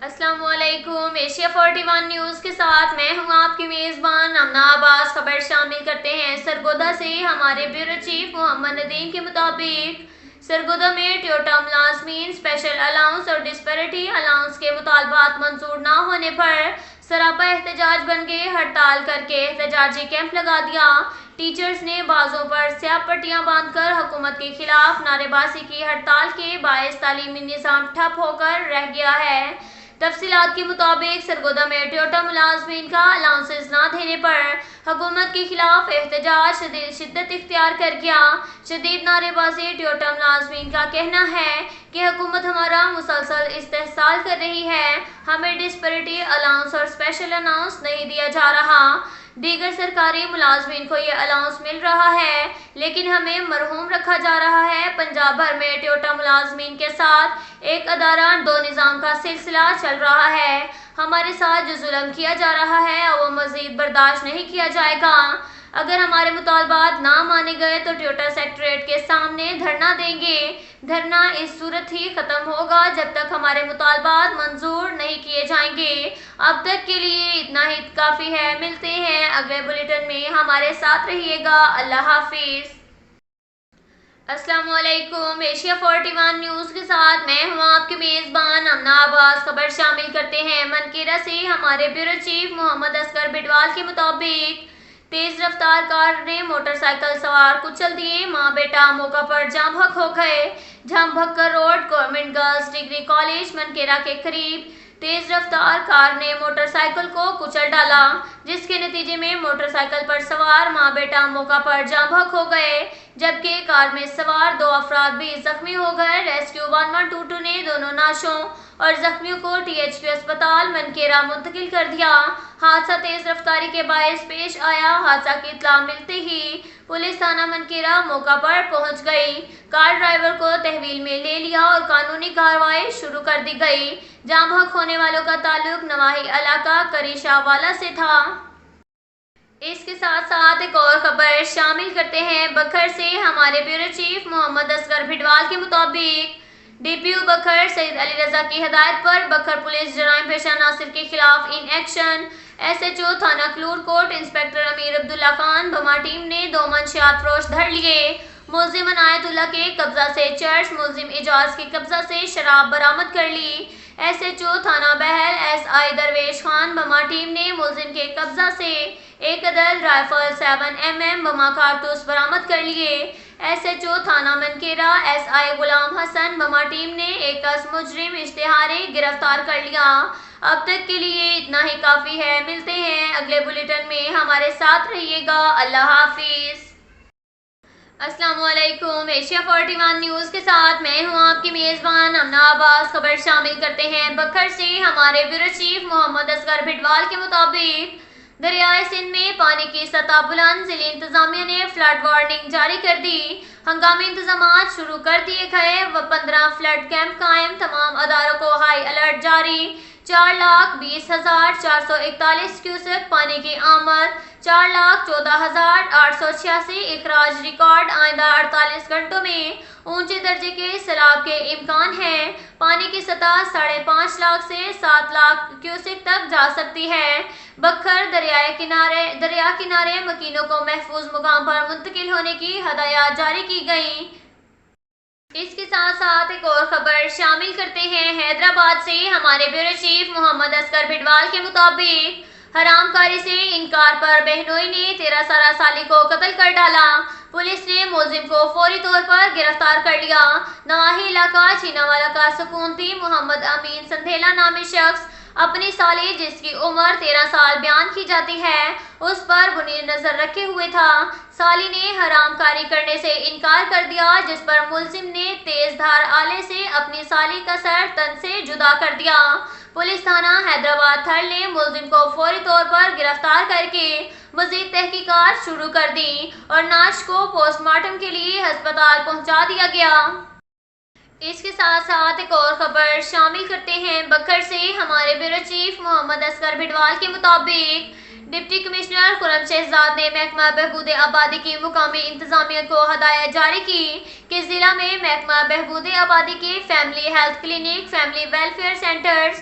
السلام علیکم۔ Asia 41 news کے ساتھ میں ہوں آپ کی میزبان امنا عباس۔ خبر شامل کرتے ہیں سرگودا سے۔ ہمارے بیورو چیف محمد ندیم کے مطابق سرگودا میں ٹویوٹا ملازمین اسپیشل الاؤنس اور ڈسپیرٹی الاؤنس کے مطالبات منظور نہ ہونے پر سراپا احتجاج بن گئے۔ ہڑتال کر کے احتجاجی کیمپ لگا دیا۔ ٹیچرز نے بازوں پر سیاہ پٹیاں باندھ کر حکومت کے خلاف نعرے بازی کی۔ ہڑتال کے باعث تعلیمی نظام ٹھپ ہو کر رہ گیا ہے۔ تفصیلات کے مطابق سرگودا میں ٹویوٹا ملازمین کا الاؤنسز نہ دینے پر حکومت کے خلاف احتجاج شدت اختیار کر گیا۔ شدید نعرے بازی۔ ٹویوٹا ملازمین کا کہنا ہے کہ حکومت ہمارا مسلسل استحصال کر رہی ہے، ہمیں ڈسپیرٹی الاؤنس اور اسپیشل الاؤنس نہیں دیا جا رہا۔ دیگر سرکاری ملازمین کو یہ الاؤنس مل رہا ہے لیکن ہمیں مرحوم رکھا جا رہا ہے۔ پنجاب بھر میں ٹویوٹا ملازمین کے ساتھ ایک ادارہ دو نظام کا سلسلہ چل رہا ہے۔ ہمارے ساتھ جو ظلم کیا جا رہا ہے وہ مزید برداشت نہیں کیا جائے گا۔ اگر ہمارے مطالبات نہ مانے گئے تو ٹویوٹا سیکریٹریٹ کے سامنے دھرنا دیں گے۔ دھرنا اس صورت ہی ختم ہوگا جب تک ہمارے مطالبات منظور نہیں کیے جائیں گے۔ اب تک کے لیے اتنا ہی کافی ہے۔ ملتے ہیں اگلے بلیٹن میں، ہمارے ساتھ رہیے گا۔ اللہ حافظ۔ السلام علیکم۔ ایشیا 41 نیوز کے ساتھ میں ہوں آپ کی میزبان امنا عباس۔ خبر شامل کرتے ہیں منکیرا سے۔ ہمارے بیورو چیف محمد اصغر بٹوال کے مطابق تیز رفتار کار نے موٹر سائیکل سوار کچل دیے۔ ماں بیٹا موقع پر جاں بحق ہو گئے۔ جاں Bhakkar road government girls degree college Mankera کے قریب تیز رفتار کار نے موٹر سائیکل کو کچل ڈالا، جس کے نتیجے میں موٹر سائیکل پر سوار ماں بیٹا موقع پر جاں بحق ہو گئے، جبکہ کار میں سوار دو افراد بھی زخمی ہو گئے۔ ریسکیو 1122 نے دونوں نعشوں اور زخمیوں کو THQ اسپتال منکیرا منتقل کر دیا۔ حادثہ تیز رفتاری کے باعث پیش آیا۔ حادثہ کی اطلاع ملتے ہی پولیس تھانہ منکیرا موقع پر پہنچ گئی۔ کار ڈرائیور کو تحویل میں لے لیا اور قانونی کارروائی شروع کر دی گئی۔ جاں بحق ہونے والوں کا تعلق نواحی علاقہ کریشا والا سے تھا۔ اس کے ساتھ ساتھ ایک اور خبر شامل کرتے ہیں بکھر سے۔ ہمارے بیورو چیف محمد اصغر بٹوال کے مطابق DPO بکھر سید علی رضا کی ہدایت پر بکھر پولیس جرائم پیشہ عناصر کے خلاف ان ایکشن۔ SHO تھانہ کلور کوٹ انسپکٹر امیر عبداللہ خان بما ٹیم نے دو منشیات فروش دھر لیے۔ ملزم عنایت اللہ کے قبضہ سے چرس، ملزم اعجاز کے قبضہ سے شراب برآمد کر لی۔ SHO تھانہ بہل SI درویش خان بما ٹیم نے ملزم کے قبضہ سے ایک عدد رائفل 7mm بما کارتوس برآمد کر لیے۔ SHO تھانہ منکیرا SI غلام حسن بما ٹیم نے ایک مجرم اشتہاری گرفتار کر لیا۔ اب تک کے لیے اتنا ہی کافی ہے۔ ملتے ہیں اگلے بلیٹن میں، ہمارے ساتھ رہیے گا۔ اللہ حافظ۔ السلام علیکم۔ ایشیا 41 نیوز کے ساتھ میں ہوں آپ کی میزبان امنا عباس۔ خبر شامل کرتے ہیں بکھر سے۔ ہمارے بیورو چیف محمد اصغر بٹوال کے مطابق دریائے سندھ میں پانی کی سطح بلند، ضلعی انتظامیہ نے فلڈ وارننگ جاری کر دی۔ ہنگامی انتظامات شروع کر دیے گئے۔ 15 فلڈ کیمپ قائم، تمام اداروں کو ہائی الرٹ جاری۔ 4,20,441 کیوسک پانی کی آمد، 4,14,886 اخراج ریکارڈ۔ آئندہ 48 گھنٹوں میں اونچے درجے کے سیلاب کے امکان ہیں۔ پانی کی سطح 5.5 لاکھ سے 7 لاکھ کیوسک تک جا سکتی ہے۔ بکھر دریا کنارے مکینوں کو محفوظ مقام پر منتقل ہونے کی ہدایات جاری کی گئیں۔ اس کے ساتھ ساتھ ایک اور خبر شامل کرتے ہیں حیدرآباد سے۔ ہمارے بیورو چیف محمد اصغر بٹوال کے مطابق حرام کاری سے انکار پر بہنوئی نے 13 سالی کو قتل کر ڈالا۔ پولیس نے ملزم کو فوری طور پر گرفتار کر لیا۔ نواحی علاقہ چیناوالا کا سکونتی محمد امین سندھیلا نامی شخص اپنی سالی، جس کی عمر 13 سال بیان کی جاتی ہے، اس پر بنی نظر رکھے ہوئے تھا۔ سالی نے حرام کاری کرنے سے انکار کر دیا، جس پر ملزم نے تیز دھار آلے سے اپنی سالی کا سر تن سے جدا کر دیا۔ پولیس تھانہ حیدرآباد تھل نے ملزم کو فوری طور پر گرفتار کر کے مزید تحقیقات شروع کر دی اور نعش کو پوسٹ مارٹم کے لیے ہسپتال پہنچا دیا گیا۔ اس کے ساتھ ساتھ ایک اور خبر شامل کرتے ہیں بکھر سے۔ ہمارے بیورو چیف محمد اصغر بٹوال کے مطابق ڈپٹی کمشنر خرم شہزاد نے محکمہ بہبود آبادی کی مقامی انتظامیہ کو ہدایت جاری کی کہ ضلع میں محکمہ بہبود آبادی کے family health clinic, family welfare centres,